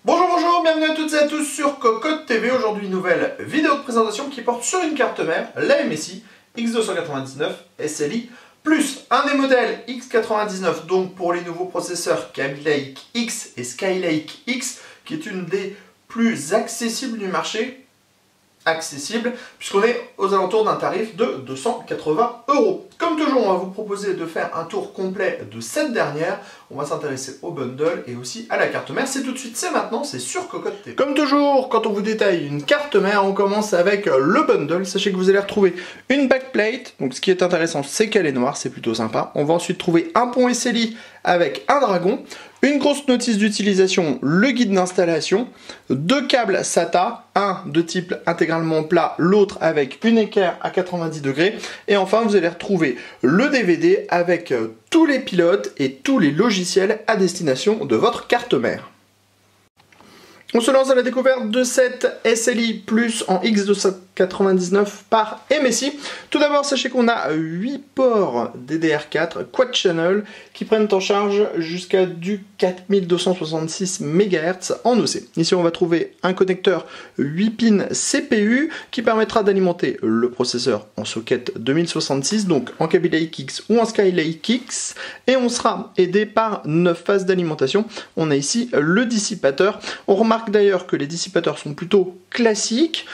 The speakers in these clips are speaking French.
Bonjour, bienvenue à toutes et à tous sur Cocotte TV. Aujourd'hui, nouvelle vidéo de présentation qui porte sur une carte mère, la MSI X299 SLI, plus un des modèles X99, donc pour les nouveaux processeurs Kaby Lake X et Skylake X, qui est une des plus accessibles du marché. Accessible, puisqu'on est aux alentours d'un tarif de 280 €. Comme toujours, on va vous proposer de faire un tour complet de cette dernière. On va s'intéresser au bundle et aussi à la carte mère. C'est tout de suite, c'est maintenant, c'est sur Cocotte TV. Comme toujours, quand on vous détaille une carte mère, on commence avec le bundle. Sachez que vous allez retrouver une backplate. Donc ce qui est intéressant, c'est qu'elle est noire, c'est plutôt sympa. On va ensuite trouver un pont SLI avec un dragon. Une grosse notice d'utilisation, le guide d'installation, deux câbles SATA, un de type intégralement plat, l'autre avec une équerre à 90 degrés. Et enfin, vous allez retrouver le DVD avec tous les pilotes et tous les logiciels à destination de votre carte mère. On se lance à la découverte de cette SLI Plus en X299 par MSI. Tout d'abord, sachez qu'on a 8 ports DDR4 Quad Channel qui prennent en charge jusqu'à du 4266 MHz en OC. Ici, on va trouver un connecteur 8 pins CPU qui permettra d'alimenter le processeur en socket 2066, donc en Kaby Lake X ou en Skylake X, et on sera aidé par 9 phases d'alimentation. On a ici le dissipateur. On remarque d'ailleurs que les dissipateurs sont plutôt classiques,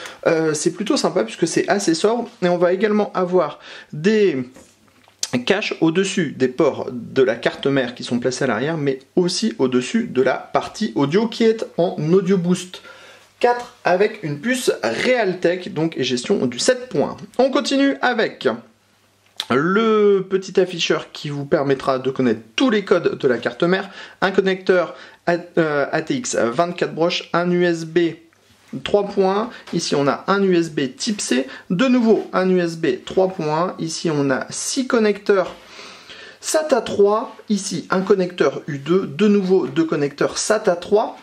c'est plutôt sympa puisque c'est assez sobre, et on va également avoir des caches au-dessus des ports de la carte mère qui sont placés à l'arrière, mais aussi au-dessus de la partie audio qui est en Audio Boost 4 avec une puce Realtek, donc et gestion du 7 points. On continue avec le petit afficheur qui vous permettra de connaître tous les codes de la carte mère, un connecteur ATX 24 broches, un USB 3 points, ici on a un USB type C, de nouveau un USB 3 points, ici on a 6 connecteurs SATA 3, ici un connecteur U2, de nouveau 2 connecteurs SATA 3.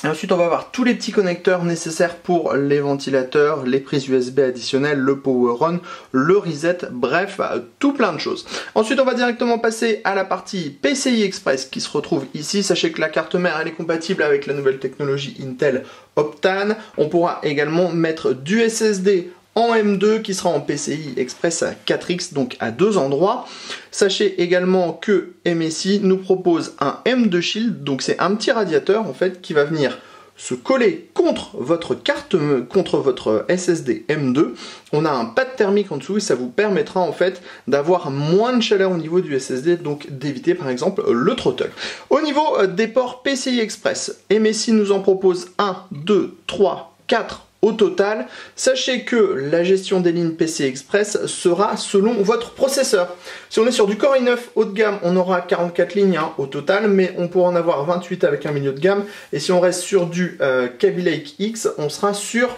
Et ensuite, on va avoir tous les petits connecteurs nécessaires pour les ventilateurs, les prises USB additionnelles, le power on, le reset, bref, tout plein de choses. Ensuite, on va directement passer à la partie PCI Express qui se retrouve ici. Sachez que la carte mère, elle est compatible avec la nouvelle technologie Intel Optane. On pourra également mettre du SSD en M2 qui sera en PCI Express à 4X, donc à 2 endroits. Sachez également que MSI nous propose un M2 Shield, donc c'est un petit radiateur en fait qui va venir se coller contre votre carte, contre votre SSD M2. On a un pad thermique en dessous et ça vous permettra en fait d'avoir moins de chaleur au niveau du SSD, donc d'éviter par exemple le throttle. Au niveau des ports PCI Express, MSI nous en propose 1, 2, 3, 4 au total. Sachez que la gestion des lignes PCI Express sera selon votre processeur. Si on est sur du Core i9 haut de gamme, on aura 44 lignes au total, mais on pourra en avoir 28 avec un milieu de gamme. Et si on reste sur du Kaby Lake X, on sera sur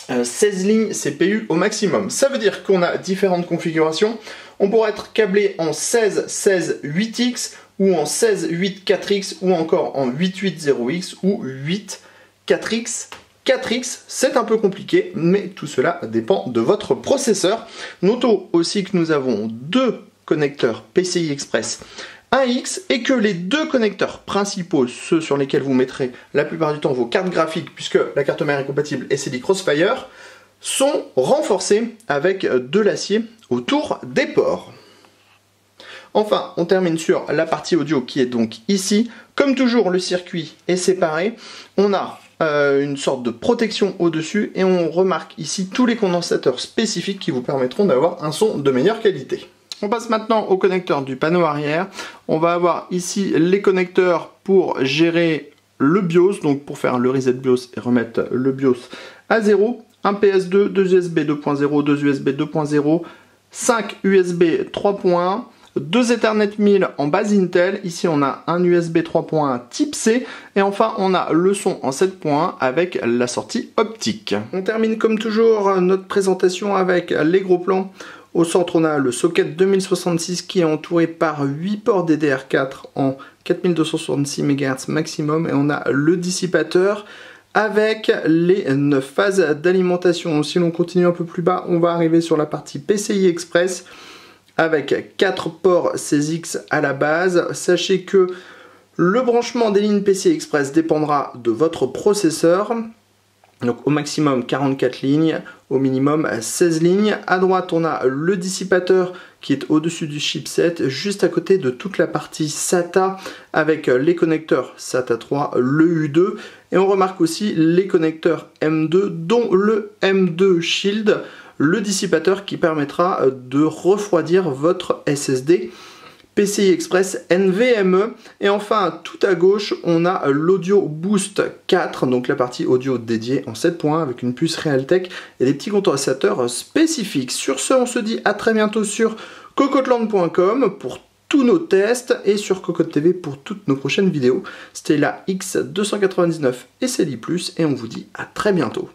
16 lignes CPU au maximum. Ça veut dire qu'on a différentes configurations. On pourra être câblé en 16 16 8X ou en 16 8 4X ou encore en 8 8 0X ou 8 4X. 4X, c'est un peu compliqué, mais tout cela dépend de votre processeur. Notons aussi que nous avons deux connecteurs PCI Express 1X et que les deux connecteurs principaux, ceux sur lesquels vous mettrez la plupart du temps vos cartes graphiques, puisque la carte mère est compatible SLI Crossfire, sont renforcés avec de l'acier autour des ports. Enfin, on termine sur la partie audio qui est donc ici. Comme toujours, le circuit est séparé. On a une sorte de protection au-dessus et on remarque ici tous les condensateurs spécifiques qui vous permettront d'avoir un son de meilleure qualité. On passe maintenant au connecteur du panneau arrière. On va avoir ici les connecteurs pour gérer le BIOS, donc pour faire le reset BIOS et remettre le BIOS à 0. Un PS2, 2 USB 2.0, 2 USB 2.0, 5 USB 3.1. 2 Ethernet 1000 en base Intel, ici on a un USB 3.1 type C, et enfin on a le son en 7.1 avec la sortie optique. On termine comme toujours notre présentation avec les gros plans. Au centre on a le socket 2066 qui est entouré par 8 ports DDR4 en 4266 MHz maximum, et on a le dissipateur avec les 9 phases d'alimentation. Si l'on continue un peu plus bas, on va arriver sur la partie PCI Express avec 4 ports CESX à la base. Sachez que Le branchement des lignes PCI Express dépendra de votre processeur. Donc au maximum 44 lignes, au minimum 16 lignes. À droite, on a le dissipateur qui est au-dessus du chipset, juste à côté de toute la partie SATA avec les connecteurs SATA 3, le U2. Et on remarque aussi les connecteurs M2, dont le M2 Shield, le dissipateur qui permettra de refroidir votre SSD. PCI Express NVMe, et enfin tout à gauche on a l'Audio Boost 4, donc la partie audio dédiée en 7 points avec une puce Realtek et des petits condensateur spécifiques. Sur ce, on se dit à très bientôt sur cocotland.com pour tous nos tests et sur Cocotte TV pour toutes nos prochaines vidéos. C'était la X299 SLI+, et on vous dit à très bientôt.